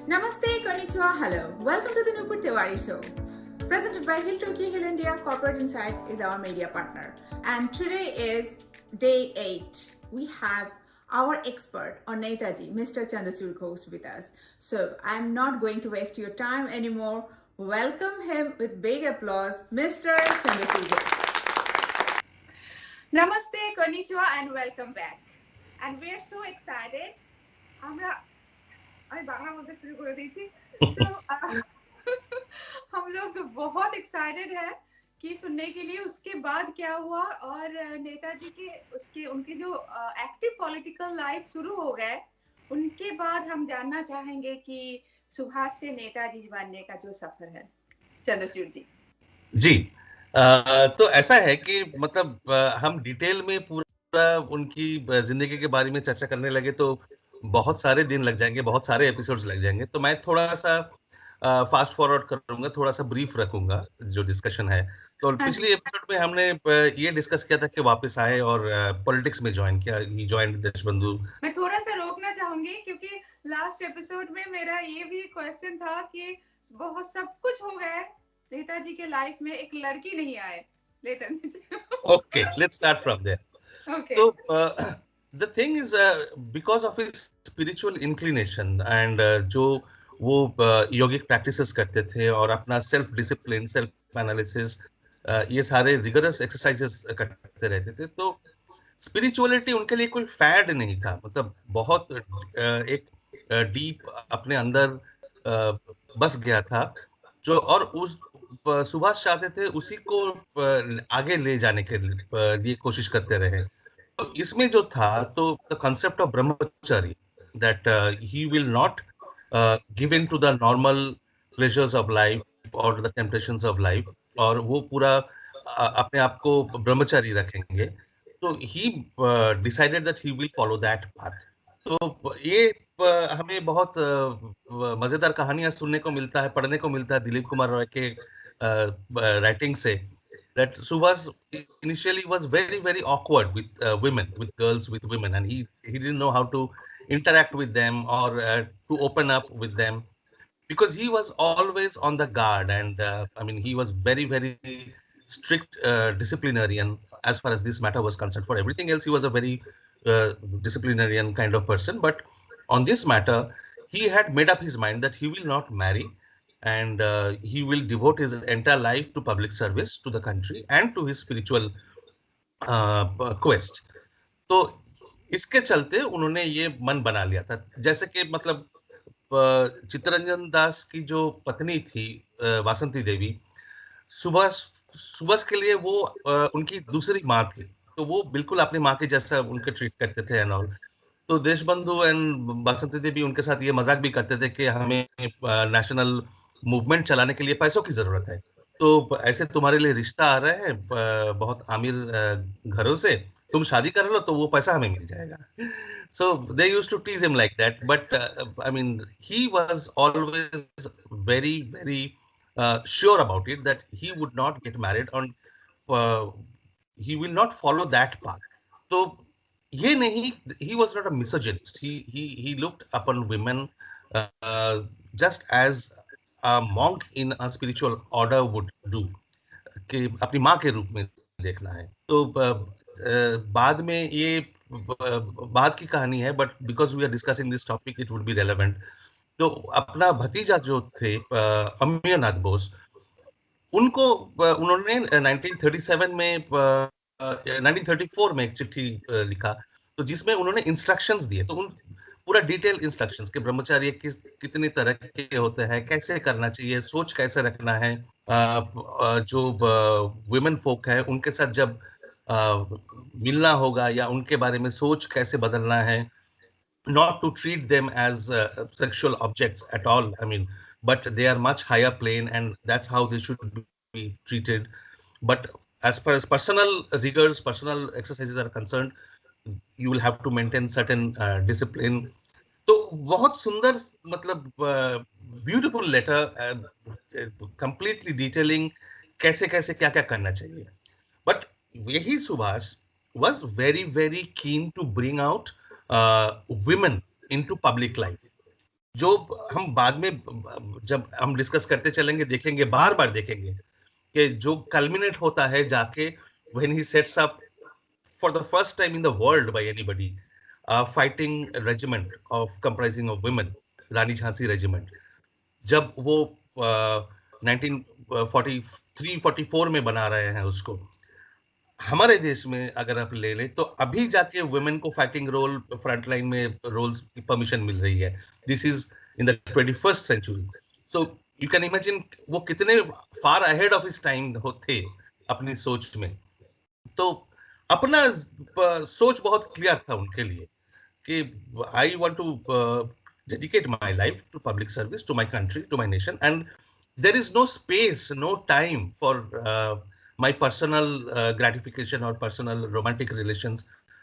Namaste, konnichiwa, hello. Welcome to the Nupur Tewari show. Presented by Hill Tokyo Hill India, Corporate Insight is our media partner. And today is day 8. We have our expert on Netaji, Mr. Chandrachur Ghose with us. So I'm not going to waste your time anymore. Welcome him with big applause, Mr. Chandrachur Ghose. Namaste, konnichiwa, and welcome back. And we are so excited. अरे बांग्ला बोलते शुरू कर दी थी तो हम लोग बहुत excited है कि सुनने के लिए उसके बाद क्या हुआ और नेताजी के उनके जो एक्टिव पॉलिटिकल लाइफ शुरू हो गए उनके बाद हम जानना चाहेंगे कि सुभाष से नेताजी बनने का जो सफर है चंद्रचूड़ जी तो ऐसा है कि मतलब हम डिटेल में पूरा उनकी जिंदगी के बारे में चर्चा करने लगे तो बहुत सारे दिन लग जाएंगे, बहुत सारे एपिसोड्स लग जाएंगे। तो मैं थोड़ा सा फास्ट फॉरवर्ड करूंगा, थोड़ा सा ब्रीफ रखूंगा जो डिस्कशन है। तो पिछले एपिसोड में हमने ये डिस्कस किया था कि वापस आए और पॉलिटिक्स में ज्वाइन किया, ही जॉइंड देशबंधु। मैं थोड़ा सा रोकना चाहूंगी क्योंकि लास्ट एपिसोड में मेरा ये भी क्वेश्चन था कि बहुत सब कुछ हो गया नेताजी के लाइफ में, एक लड़की नहीं आए। Okay, let's start from there. तो the thing is because of his spiritual inclination and जो वो योगिक प्रैक्टिसेस करते थे और अपना सेल्फ डिसिप्लिन, सेल्फ एनालिसिस, ये सारे रिगरस एक्सरसाइजेस करते रहते थे, तो स्पिरिचुअलिटी उनके लिए कोई फैड नहीं था। मतलब बहुत एक डीप अपने अंदर बस गया था जो, और उस सुभाष चाहते थे उसी को आगे ले जाने के लिए कोशिश करते रहे। तो इसमें जो था, तो the concept of brahmachari, that he will not give in to the normal pleasures of life और द टेम्पटेशंस ऑफ लाइफ, और वो पूरा अपने आप को ब्रह्मचारी रखेंगे। तो he decided that he will follow that path. तो ये हमें बहुत मजेदार कहानियां सुनने को मिलता है, पढ़ने को मिलता है दिलीप कुमार रॉय के राइटिंग से, that Subhas initially was very awkward with women, with girls, with women, and he didn't know how to interact with them or to open up with them, because he was always on the guard, and I mean, he was very strict disciplinarian as far as this matter was concerned. For everything else he was a very disciplinarian kind of person, but on this matter he had made up his mind that he will not marry, and he will devote his entire life to public service to the country and to his spiritual quest. तो इसके चलते उन्होंने ये मन बना लिया था। जैसे कि मतलब चित्तरंजन दास की जो पत्नी थी वासंती देवी, सुभाष के लिए वो उनकी दूसरी माँ थी, तो वो बिल्कुल अपनी माँ के जैसा उनके ट्रीट करते थे एंड ऑल। तो देशबंधु एंड वासंती देवी उनके साथ ये मजाक भी करते थे कि हमें नेशनल मूवमेंट चलाने के लिए पैसों की जरूरत है, तो ऐसे तुम्हारे लिए रिश्ता आ रहा है बहुत अमीर घरों से, तुम शादी कर लो तो वो पैसा हमें मिल जाएगा। So they used to tease him like that, but I mean, he was always very sure about it that he would not get married on, he will not follow that path. So ये नहीं, he was not a misogynist. He looked upon women just as a monk in a spiritual order would do, कि अपनी माँ के रूप में देखना है। तो बाद में ये बाद की कहानी है, but because we are discussing this topic it would be relevant. तो अपना भतीजा जो थे अमीयनाथ बोस, उनको उन्होंने 1937 में 1934 में एक चिट्ठी लिखा, तो जिसमें उन्होंने इंस्ट्रक्शंस दिए, तो उन पूरा डिटेल इंस्ट्रक्शंस के ब्रह्मचार्य कितने तरह के होते हैं, कैसे करना चाहिए, सोच कैसे रखना है, जो वुमेन फोक है उनके साथ जब मिलना होगा या उनके बारे में सोच कैसे बदलना है, not to treat them as sexual objects at all, I mean, but they are much higher plane and that's how they should be treated. But as far as personal rigors, personal exercises are concerned, you will have to maintain certain discipline. तो बहुत सुंदर, मतलब beautiful letter, completely detailing कैसे कैसे क्या क्या करना चाहिए। बट यही Subhash was very keen to bring out women into public life. जो हम बाद में जब हम डिस्कस करते चलेंगे देखेंगे, बार बार देखेंगे कि जो कल्मिनेट होता है जाके when he sets up for the first time in the world by anybody fighting regiment of comprising of women, Rani Jhansi regiment, जब वो 1943-44 में बना रहे हैं उसको, हमारे देश में अगर आप ले लें तो अभी जाके वुमेन को फाइटिंग रोल फ्रंट लाइन में रोल्स की परमिशन मिल रही है। This is in the 21st century. So you can imagine वो कितने far ahead of his time थे अपनी सोच में। तो अपना सोच बहुत क्लियर था उनके लिए कि I want to dedicate my life to public service, to my country, to my nation, and there is no space, no time for my personal gratification or personal romantic relations.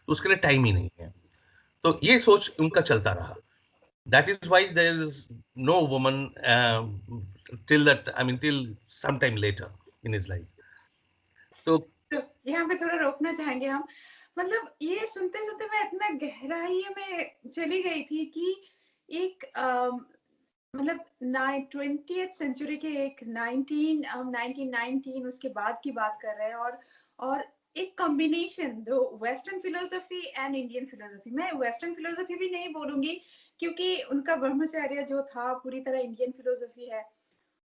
तो उसके लिए time ही नहीं है। तो ये सोच उनका चलता रहा। That is why there is no woman till that, I mean, till sometime later in his life. तो यहाँ पे थोड़ा रोकना चाहेंगे हम। मतलब ये सुनते सुनते मैं इतना गहराई में चली गई थी कि एक मतलब 20th सेंचुरी के एक 1919 उसके बाद की बात कर रहे हैं, और एक कॉम्बिनेशन दो western philosophy and Indian philosophy. मैं वेस्टर्न फिलोसफी भी नहीं बोलूंगी क्योंकि उनका ब्रह्मचर्य जो था पूरी तरह इंडियन फिलोसफी है,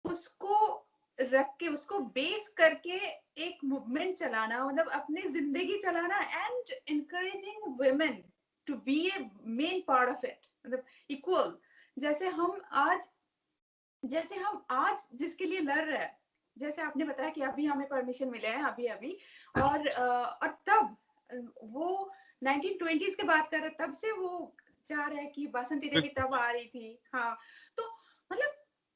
उसको रख के उसको बेस करके एक मूवमेंट चलाना, मतलब अपनी जिंदगी चलाना and encouraging women to be a main part of it, मतलब इक्वल। जैसे हम आज जिसके लिए लड़ रहे हैं, जैसे आपने बताया कि अभी हमें परमिशन मिले हैं अभी अभी, और तब वो 1920s की बात कर रहे, तब से वो चाह रहे हैं कि बासंती देवी तब आ रही थी। हाँ, तो मतलब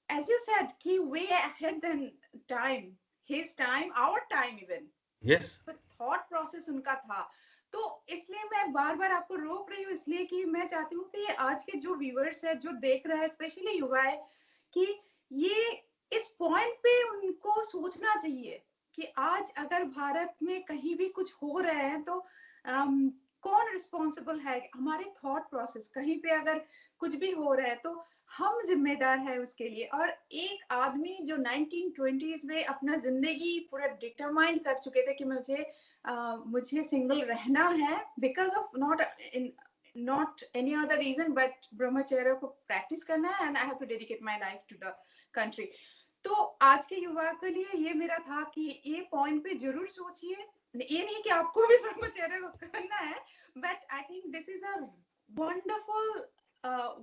as you said कि way ahead than time, his time, our time even, yes, तो thought process उनका था। तो इसलिए मैं बार बार आपको रोक रही हूँ, इसलिए कि मैं चाहती हूँ कि आज के जो व्यूअर्स है, जो देख रहे हैं, स्पेशली युवा है, कि ये इस पॉइंट पे उनको सोचना चाहिए कि आज अगर भारत में कहीं भी कुछ हो रहा है तो कौन रिस्पॉन्सिबल है। हमारे थॉट प्रोसेस कहीं पे अगर कुछ भी हो रहा है तो हम जिम्मेदार है उसके लिए। और एक आदमी जो 1920s में अपना जिंदगी पूरा डिटरमाइन कर चुके थे कि मुझे सिंगल रहना है, because of not any other reason but ब्रह्मचर्य को प्रैक्टिस करना है, and I have to dedicate my life to the country। तो आज के युवा के लिए ये मेरा था कि ये पॉइंट पे जरूर सोचिए। ये नहीं कि आपको भी ब्रह्मचर्य करना है, but I think this is a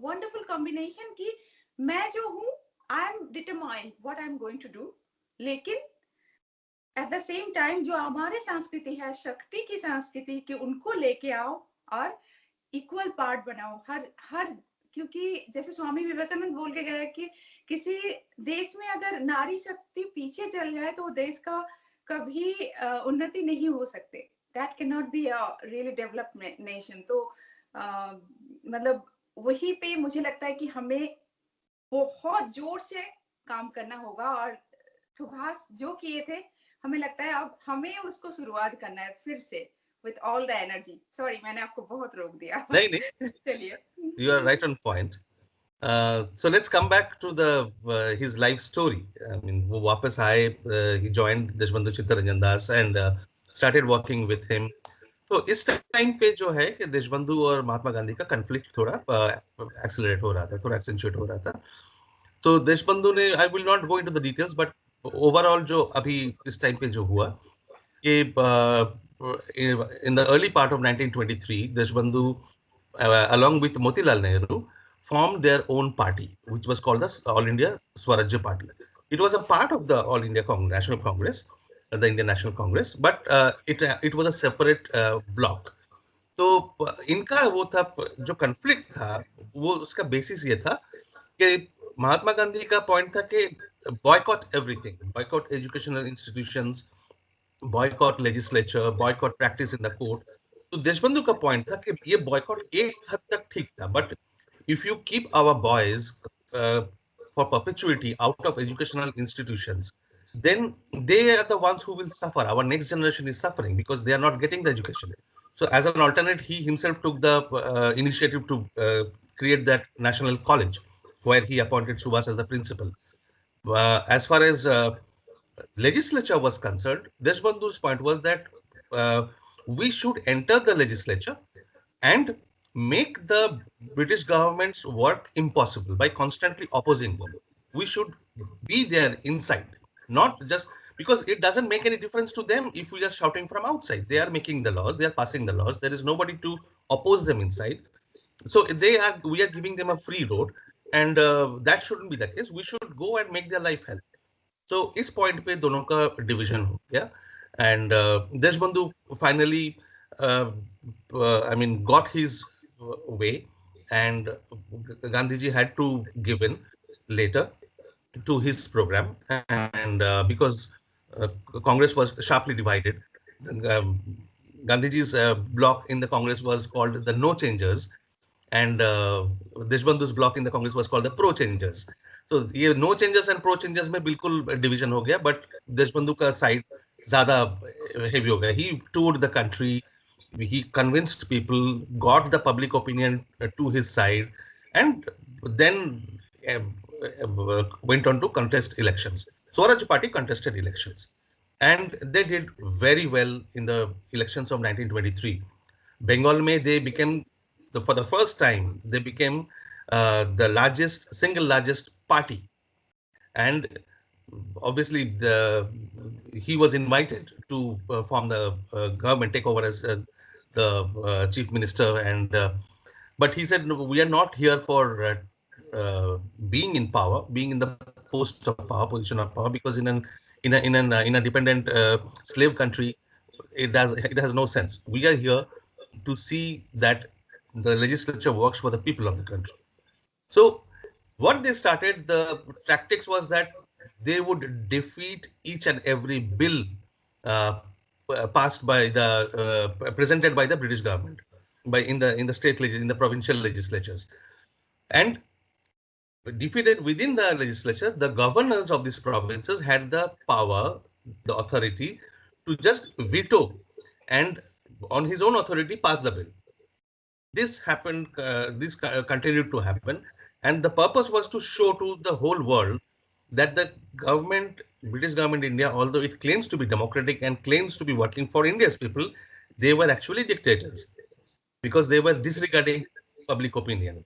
wonderful combination कि मैं जो हूँ, I am determined what I am going to do, लेकिन एट द सेम टाइम जो हमारे संस्कृति है, शक्ति की संस्कृति, कि उनको लेके आओ और इक्वल पार्ट बनाओ हर क्योंकि जैसे स्वामी विवेकानंद बोल के गए कि किसी देश में अगर नारी शक्ति पीछे चल जाए तो देश का कभी उन्नति नहीं हो सकते। That can not be a really developed nation. तो मतलब वही पे मुझे लगता है कि हमें बहुत जोर से काम करना होगा, और सुभाष जो किए थे, हमें लगता है अब हमें उसको शुरुआत करना है फिर से with all the energy। Sorry, मैंने आपको बहुत रोक दिया। नहीं नहीं, चलिए। you are right on point. So let's come back to the his life story. I mean, वो वापस आए, he joined Deshbandhu Chittaranjan Das and started working with him. तो इस टाइम पे जो है कि देशबंधु और महात्मा गांधी का कन्फ्लिक्ट थोड़ा एक्सेलरेट हो रहा था, थोड़ा एक्सेंचुएट हो रहा था। तो देशबंधु ने, I will not go into the details, but overall जो अभी इस टाइम पे जो हुआ कि in the early part of 1923, Deshbandhu, along with Motilal Nehru, formed their own party, which was called the All India Swarajya Party. It was a part of the All India National Congress, the Indian National Congress, but it was a separate bloc. तो इनका वो था, जो conflict था, वो उसका basis ये था कि महात्मा गांधी का पॉइंट था कि boycott everything, boycott educational institutions, boycott legislature, boycott practice in the court. तो देशबंधु का पॉइंट था कि ये बॉयकॉट एक हद तक ठीक था, but if you keep our boys for perpetuity out of educational institutions, then they are the ones who will suffer. Our next generation is suffering because they are not getting the education. So as an alternate, he himself took the initiative to create that national college where he appointed Subhash as the principal. As far as legislature was concerned, Deshbandhu's point was that uh, we should enter the legislature and make the British government's work impossible by constantly opposing them. We should be there inside, not just because it doesn't make any difference to them if we are shouting from outside. They are making the laws, they are passing the laws. There is nobody to oppose them inside. So we are giving them a free road, and that shouldn't be the case. We should go and make their life hell. तो इस point पे दोनों का division हो गया and Deshbandhu finally I mean got his way and Gandhi ji had to give in later to his program and because uh, Congress was sharply divided. um, Gandhiji's bloc in the Congress was called the No Changers and Deshbandhu's block in the Congress was called the Pro Changers. So ये No Changers and Pro Changers में बिल्कुल division हो गया, but Deshbandhu का side ज़्यादा heavy हो गया. He toured the country, he convinced people, got the public opinion to his side, and then went on to contest elections. Swaraj Party contested elections, and they did very well in the elections of 1923. Bengal में they became for the first time they became the single largest party, and obviously he was invited to form the government, take over as the chief minister, and but he said, no, we are not here for being in power, being in the post of power, position of power, because in a dependent slave country, it has no sense. We are here to see that the legislature works for the people of the country. So what they started, the tactics was that they would defeat each and every bill uh, passed by presented by the British government, in the in the provincial legislatures, and defeated within the legislature. The governors of these provinces had the power, the authority to just veto and on his own authority pass the bill. This happened, continued to happen, and the purpose was to show to the whole world that the government, British government India, although it claims to be democratic and claims to be working for India's people, they were actually dictators because they were disregarding public opinion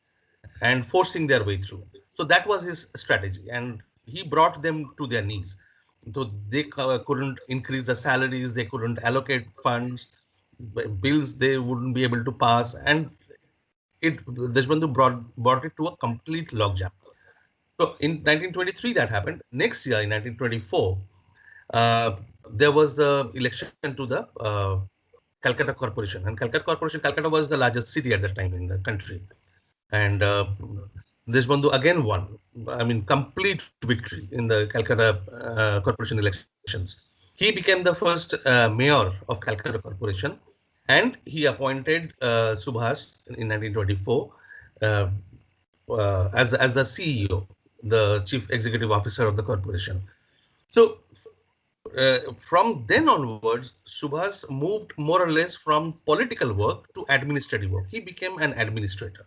and forcing their way through. So that was his strategy, and he brought them to their knees. So they couldn't increase the salaries, they couldn't allocate funds, bills they wouldn't be able to pass, and Deshbandhu brought it to a complete logjam. So in 1923 that happened. Next year in 1924, there was the election to the Calcutta Corporation, and Calcutta was the largest city at that time in the country, and Deshbandhu again won. I mean, complete victory in the Calcutta Corporation elections. He became the first mayor of Calcutta Corporation, and he appointed Subhas in 1924 uh, as the CEO, the chief executive officer of the corporation. So from then onwards, Subhas moved more or less from political work to administrative work. He became an administrator.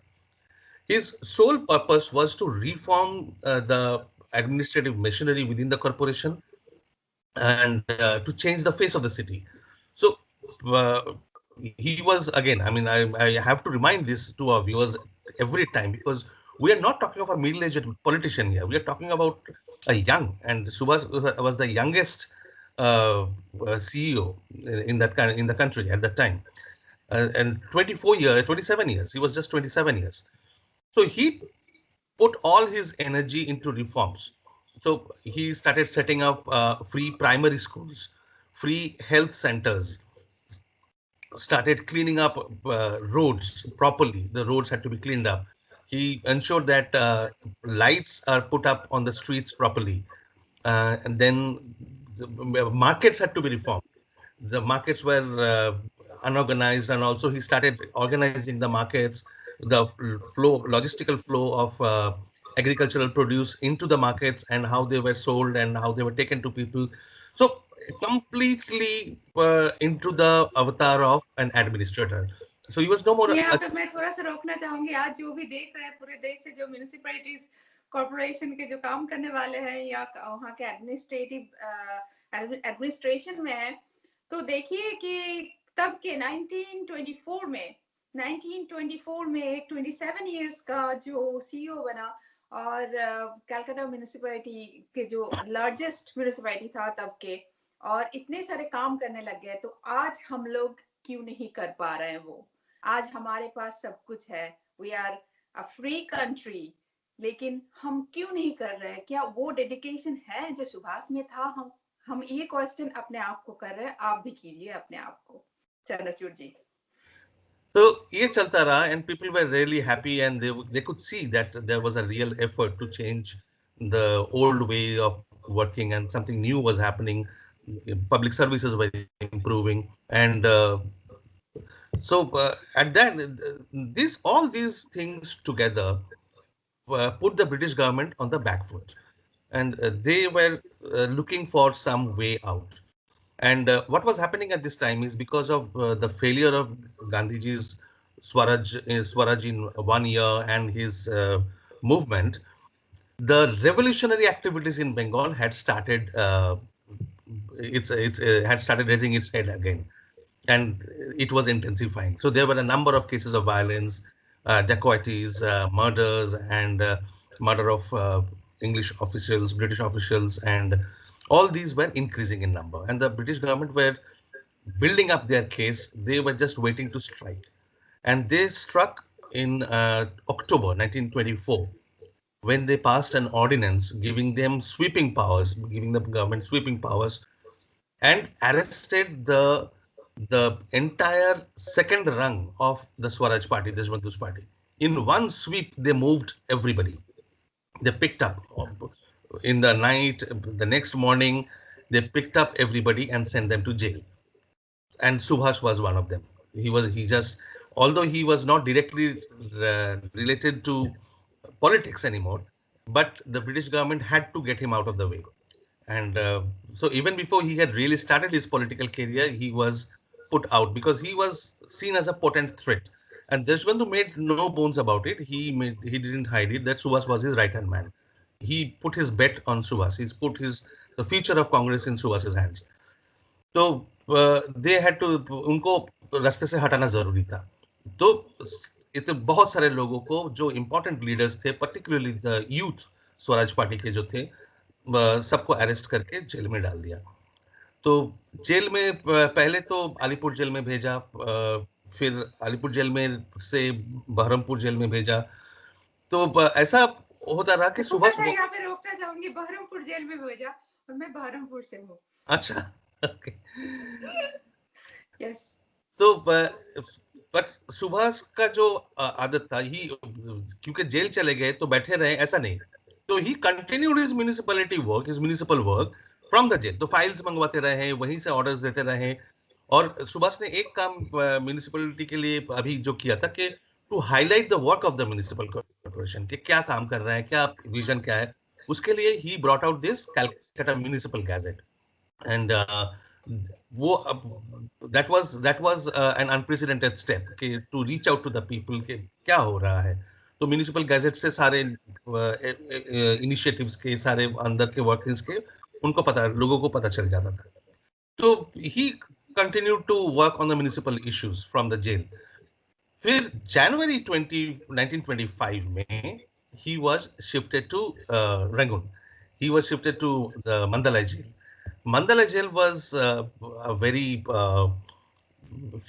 His sole purpose was to reform the administrative machinery within the corporation and to change the face of the city. So he was, again, I mean, I have to remind this to our viewers every time, because we are not talking of a middle-aged politician here. We are talking about a young, and Subhas was the youngest CEO in the country at that time. And 24 years, 27 years, he was just 27 years. So he put all his energy into reforms. So he started setting up free primary schools, free health centers, started cleaning up roads properly. The roads had to be cleaned up. He ensured that lights are put up on the streets properly. And then the markets had to be reformed. The markets were unorganized, and also he started organizing the markets, the logistical flow of agricultural produce into the markets, and how they were sold and how they were taken to people. So completely into the avatar of an administrator. So he was no more. यहाँ पे मैं थोड़ा सा रोकना चाहूंगी. आज जो भी देख रहे हैं पूरे देश से जो म्युनिसिपैलिटीज कॉर्पोरेशन के जो काम करने वाले हैं या वहाँ के एडमिनिस्ट्रेशन में है, तो देखिए कि तब के 1924 में एक 27 इयर्स का जो सीईओ बना और कलकत्ता म्यूनिसिपैलिटी के जो लार्जेस्ट म्यूनिसिपैलिटी था तब के, और इतने सारे काम करने लग गए। तो आज हम लोग क्यों नहीं कर पा रहे हैं वो? आज हमारे पास सब कुछ है, we are a free country, लेकिन हम क्यों नहीं कर रहे हैं? क्या वो डेडिकेशन है जो सुभाष में था? हम ये क्वेश्चन अपने आप को कर रहे हैं। आप भी कीजिए अपने आप को, चंद्रचूड़ जी। तो ये चलता रहा and people were really happy and they could see that there was a real effort to change the old way of working and something new was happening. Public services were improving and at that this all these things together put the British government on the back foot, and they were looking for some way out. And what was happening at this time is because of the failure of Gandhiji's Swaraj in 1 year and his movement, the revolutionary activities in Bengal had started. It's had started raising its head again, and it was intensifying. So there were a number of cases of violence, dacoities, murders, and murder of English officials, British officials, and all these were increasing in number. And the British government were building up their case. They were just waiting to strike, and they struck in October 1924 when they passed an ordinance giving them sweeping powers, giving the government sweeping powers, and arrested the entire second rung of the Swaraj party, Deshbandhu's party. In one sweep, they moved everybody. They picked up in the night, the next morning, they picked up everybody and sent them to jail. And Subhash was one of them. He just, although he was not directly related to politics anymore, but the British government had to get him out of the way. And so even before he had really started his political career, he was put out because he was seen as a potent threat. And Deshbandhu made no bones about it. He didn't hide it that Subhas was his right hand man. He put his bet on Subhas. He's put his the future of Congress in Subhas's hands. तो they had to उनको रास्ते से हटाना जरूरी था। तो इतने बहुत सारे लोगों को जो इम्पोर्टेंट लीडर्स थे, particularly the youth Swaraj party के जो थे, सबको अरेस्ट करके जेल में डाल दिया। तो जेल में पहले तो अलीपुर जेल में भेजा, फिर अलीपुर जेल में से बहरमपुर जेल में भेजा। तो ऐसा होता रहा कि सुबह सुबह यहाँ पे रोकना चाहूंगी, बहरमपुर जेल में भेजा और मैं बहरमपुर से हूँ। अच्छा, ओके, यस। तो बट सुभाष का जो आदत था, ही क्योंकि जेल चले गए तो बैठे रहे ऐसा नहीं, तो he continued his municipality work, his municipal work from the jail. तो फाइल्स मंगवाते रहे, वहीं से ऑर्डर्स देते रहे। और सुभाष ने एक काम म्युनिसिपैलिटी के लिए अभी जो किया था कि to highlight the work of the municipal corporation, कि क्या काम कर रहा है, क्या विजन क्या है, उसके लिए he brought out this Calcutta municipal gadget. And वो that was an unprecedented step कि to reach out to the people कि क्या हो रहा है। तो म्यूनिसिपल गैजेट से सारे इनिशिएटिव्स के, सारे अंदर के वर्किंग्स के उनको पता, लोगों को पता चल जाता था। तो ही continued to work on the municipal issues from the jail. फिर जनवरी 1925 में he was shifted to Rangoon. He was shifted to the Mandalay jail. Mandalay jail was a very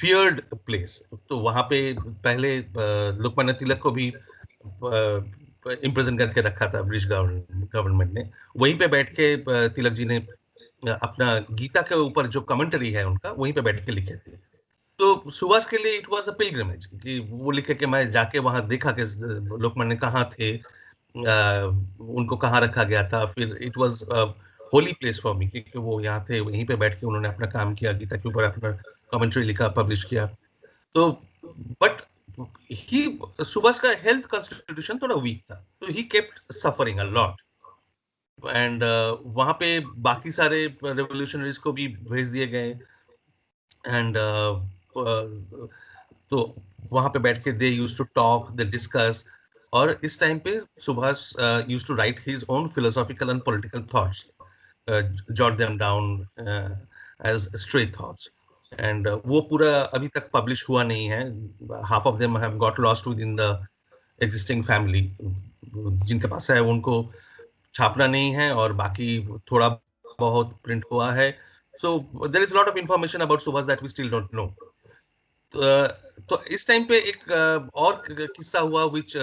feared place. तो वहां पे पहले लोकमान्य तिलक को भी इम्प्रिजन करके रखा था ब्रिटिश गवर्नमेंट ने। वहीं पे बैठ के तिलक जी ने अपना गीता के ऊपर जो कमेंटरी है उनका, वहीं पे बैठ के लिखे थे। तो सुभाष के लिए इट वाज अ पिलग्रिमेज कि वो लिखे कि मैं जाके वहां देखा कि लोकमान्य कहाँ थे, उनको कहाँ रखा गया था। फिर it was holy place for me, क्योंकि वो यहाँ थे, वहीं पे बैठ के उन्होंने अपना काम किया, गीता के ऊपर अपना कमेंट्री लिखा, पब्लिश किया। तो बट ही सुभाष का हेल्थ कॉन्स्टिट्यूशन थोड़ा वीक था, तो he kept suffering a lot. And वहां पे बाकी सारे रेवोल्यूशनरीज को भी भेज दिए गए। एंड तो वहां पे बैठ के they used to talk, they discuss. और इस टाइम पे Subhash used to write his own philosophical and political thoughts, jot them down as stray thoughts. And वो पूरा अभी तक पब्लिश हुआ नहीं है. Half of them have got lost within the existing family. जिनके पास है उनको छापना नहीं है और बाकी थोड़ा बहुत प्रिंट हुआ है. So there is a lot of information about Subhas that we still don't know. तो इस टाइम पे एक और किस्सा हुआ which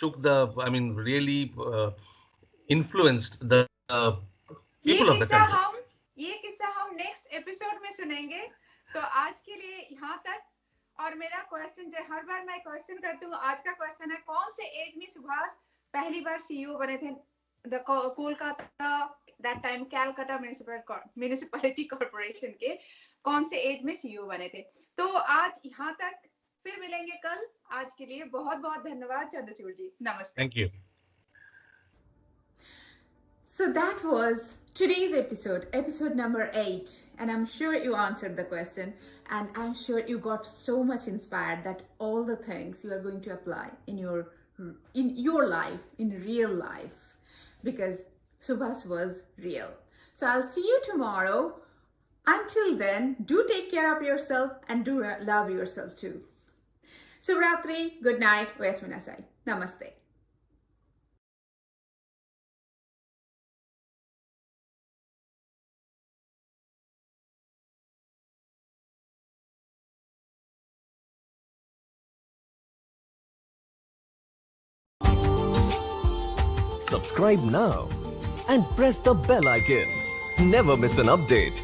shook the, I mean really influenced the people of the country. ये किस्सा हम नेक्स्ट एपिसोड में सुनेंगे. तो आज के लिए यहाँ तक. और मेरा क्वेश्चन जो हर बार मैं क्वेश्चन करती हूँ, आज का क्वेश्चन है कौन से एज में सुभाष पहली बार सीईओ बने थे the Kolkata that time Calcutta municipality corporation के कौन से एज में सीईओ बने थे. तो आज यहाँ तक, फिर मिलेंगे कल. आज के लिए बहुत बहुत धन्यवाद चंद्रचूड़ जी. नमस्ते. Thank you. So that was today's episode number 8, and I'm sure you answered the question, and I'm sure you got so much inspired that all the things you are going to apply in your life, in real life, because Subhas was real. So I'll see you tomorrow. Until then, do take care of yourself and do love yourself too. Subratri, good night, Vesminasai. Namaste. Subscribe now and press the bell icon. Never miss an update.